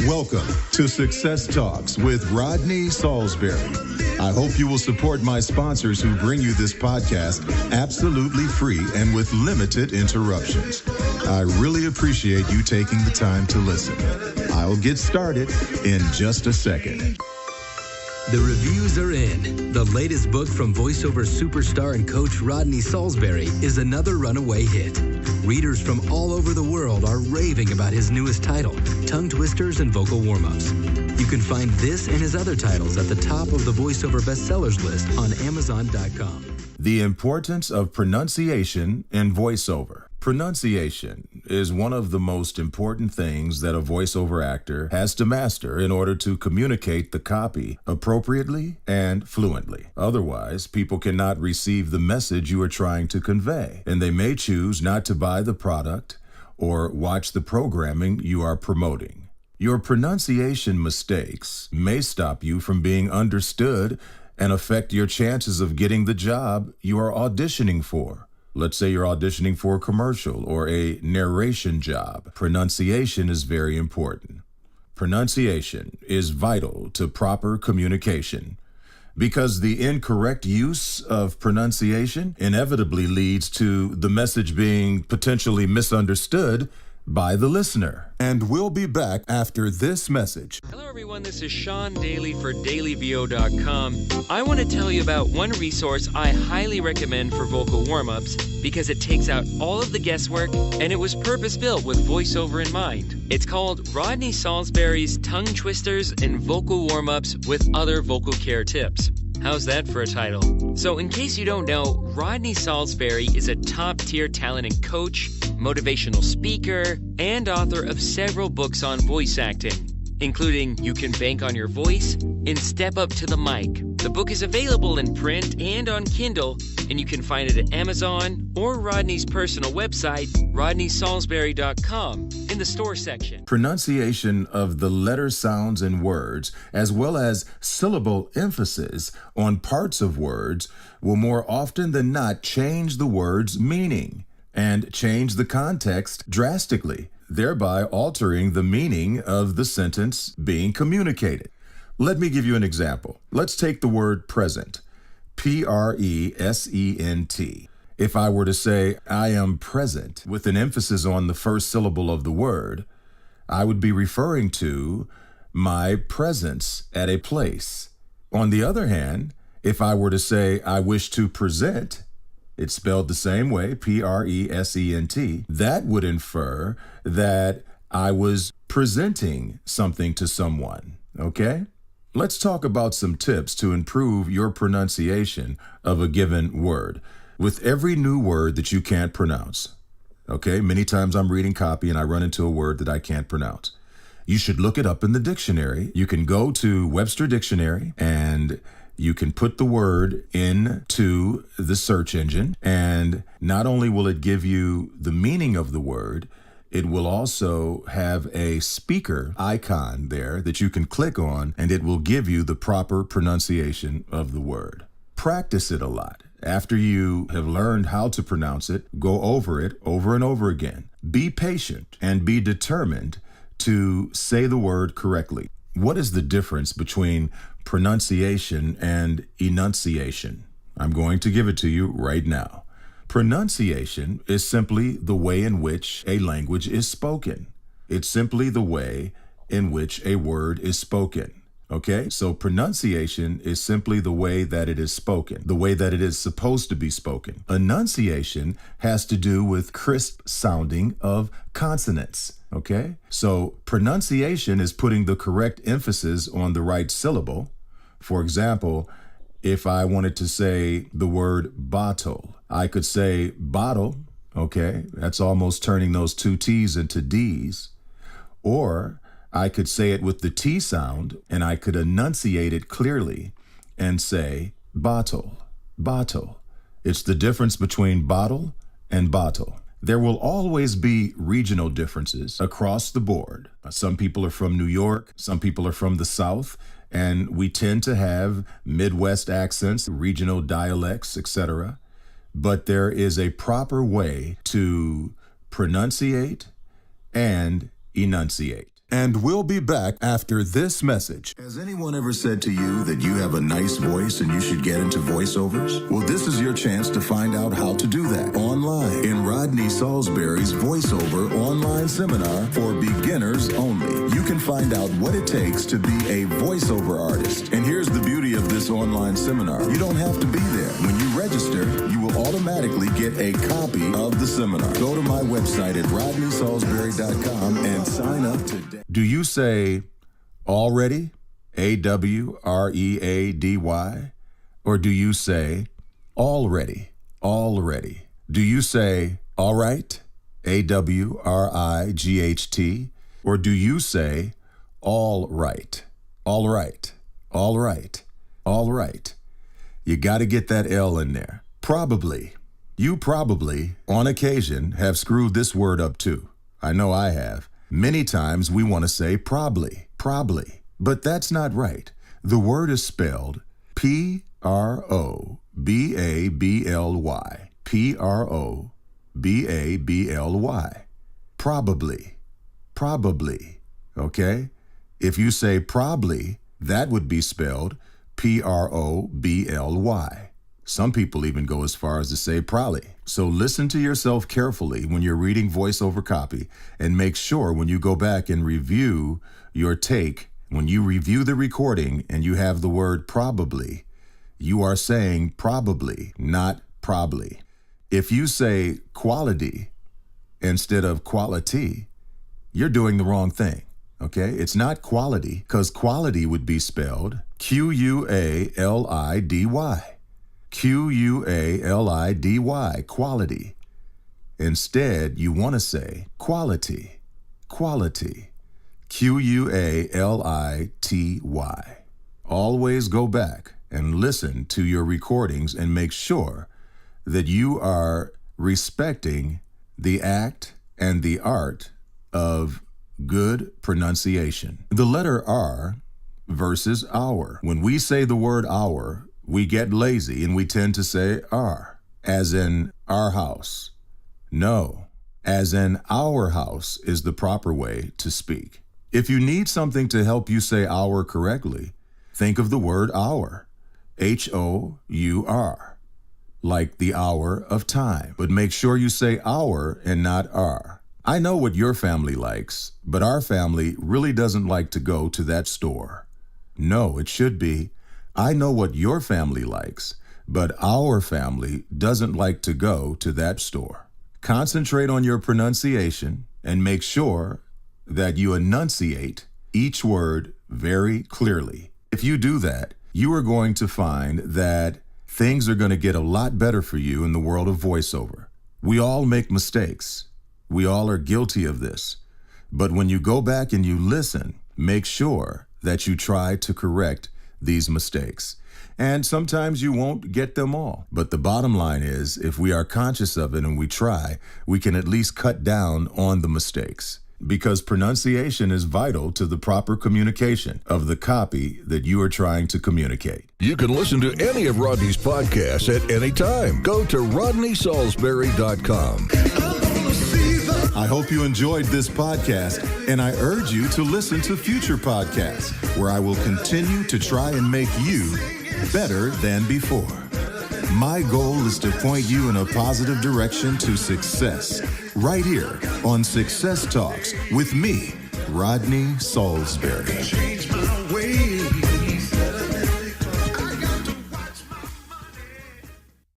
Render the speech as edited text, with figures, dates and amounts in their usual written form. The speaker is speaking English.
Welcome to Success Talks with Rodney Saulsberry. I hope you will support my sponsors who bring you this podcast absolutely free and with limited interruptions. I really appreciate you taking the time to listen. I'll get started in just a second. The reviews are in. The latest book from voiceover superstar and coach Rodney Saulsberry is another runaway hit. Readers from all over the world are raving about his newest title, Tongue Twisters and Vocal Warm-Ups. You can find this and his other titles at the top of the voiceover bestsellers list on Amazon.com. The importance of pronunciation in voiceover. Pronunciation is one of the most important things that a voiceover actor has to master in order to communicate the copy appropriately and fluently. Otherwise, people cannot receive the message you are trying to convey, and they may choose not to buy the product or watch the programming you are promoting. Your pronunciation mistakes may stop you from being understood and affect your chances of getting the job you are auditioning for. Let's say you're auditioning for a commercial or a narration job. Pronunciation is very important. Pronunciation is vital to proper communication because the incorrect use of pronunciation inevitably leads to the message being potentially misunderstood by the listener. And we'll be back after this message. Hello everyone, this is Sean Daly for dailyvo.com. I want to tell you about one resource I highly recommend for vocal warm-ups because it takes out all of the guesswork and it was purpose-built with voiceover in mind. It's called Rodney Saulsberry's Tongue Twisters and Vocal Warm-Ups with Other Vocal Care Tips. How's that for a title? So in case you don't know, Rodney Saulsberry is a top-tier talent and coach, motivational speaker, and author of several books on voice acting, including You Can Bank on Your Voice and Step Up to the Mic. The book is available in print and on Kindle, and you can find it at Amazon or Rodney's personal website, rodneysaulsberry.com, in the store section. Pronunciation of the letter sounds in words, as well as syllable emphasis on parts of words, will more often than not change the word's meaning and change the context drastically, thereby altering the meaning of the sentence being communicated. Let me give you an example. Let's take the word present, P-R-E-S-E-N-T. If I were to say, I am present, with an emphasis on the first syllable of the word, I would be referring to my presence at a place. On the other hand, if I were to say, I wish to present, it's spelled the same way, P-R-E-S-E-N-T, that would infer that I was presenting something to someone, okay? Let's talk about some tips to improve your pronunciation of a given word. With every new word that you can't pronounce, okay? Many times I'm reading copy and I run into a word that I can't pronounce. You should look it up in the dictionary. You can go to Webster Dictionary and you can put the word into the search engine, and not only will it give you the meaning of the word, it will also have a speaker icon there that you can click on, and it will give you the proper pronunciation of the word. Practice it a lot. After you have learned how to pronounce it, go over it over and over again. Be patient and be determined to say the word correctly. What is the difference between pronunciation and enunciation? I'm going to give it to you right now. Pronunciation is simply the way in which a language is spoken. It's simply the way in which a word is spoken. Okay, so pronunciation is simply the way that it is spoken, the way that it is supposed to be spoken. Enunciation has to do with crisp sounding of consonants. Okay, so pronunciation is putting the correct emphasis on the right syllable. For example, if I wanted to say the word bottle, I could say bottle. Okay, that's almost turning those two T's into D's. Or I could say it with the T sound, and I could enunciate it clearly and say bottle, bottle. It's the difference between bottle and bottle. There will always be regional differences across the board. Some people are from New York, some people are from the South, and we tend to have Midwest accents, regional dialects, etc. But there is a proper way to pronunciate and enunciate. And we'll be back after this message. Has anyone ever said to you that you have a nice voice and you should get into voiceovers? Well, this is your chance to find out how to do that online in Rodney Saulsberry's Voiceover online seminar for beginners only. You can find out what it takes to be a voiceover artist. And here's the beauty of this online seminar. You don't have to be there. When you register, you will automatically get a copy of the seminar. Go to my website at rodneysaulsberry.com and sign up today. Do you say already, A-W-R-E-A-D-Y, or do you say already, already? Do you say all right, A-W-R-I-G-H-T, or do you say all right, all right, all right, all right? You got to get that L in there. Probably. You probably, on occasion, have screwed this word up too. I know I have. Many times we want to say probably, but that's not right. The word is spelled P-R-O-B-A-B-L-Y, P-R-O-B-A-B-L-Y, probably, okay? If you say probably, that would be spelled P-R-O-B-L-Y. Some people even go as far as to say probably. So listen to yourself carefully when you're reading voiceover copy and make sure when you go back and review your take, when you review the recording and you have the word probably, you are saying probably, not probably. If you say quality instead of quality, you're doing the wrong thing, okay? It's not quality because quality would be spelled Q-U-A-L-I-D-Y. Q-U-A-L-I-D-Y, quality. Instead, you want to say quality, Q-U-A-L-I-T-Y. Always go back and listen to your recordings and make sure that you are respecting the act and the art of good pronunciation. The letter R versus our. When we say the word our, we get lazy and we tend to say our, as in our house. No, as in our house is the proper way to speak. If you need something to help you say our correctly, think of the word hour, H-O-U-R, like the hour of time. But make sure you say our and not our. I know what your family likes, but our family really doesn't like to go to that store. No, it should be, I know what your family likes, but our family doesn't like to go to that store. Concentrate on your pronunciation and make sure that you enunciate each word very clearly. If you do that, you are going to find that things are going to get a lot better for you in the world of voiceover. We all make mistakes. We all are guilty of this. But when you go back and you listen, make sure that you try to correct these mistakes. And sometimes you won't get them all. But the bottom line is, if we are conscious of it and we try, we can at least cut down on the mistakes. Because pronunciation is vital to the proper communication of the copy that you are trying to communicate. You can listen to any of Rodney's podcasts at any time. Go to rodneysaulsberry.com. I hope you enjoyed this podcast, and I urge you to listen to future podcasts where I will continue to try and make you better than before. My goal is to point you in a positive direction to success, right here on Success Talks with me, Rodney Saulsberry.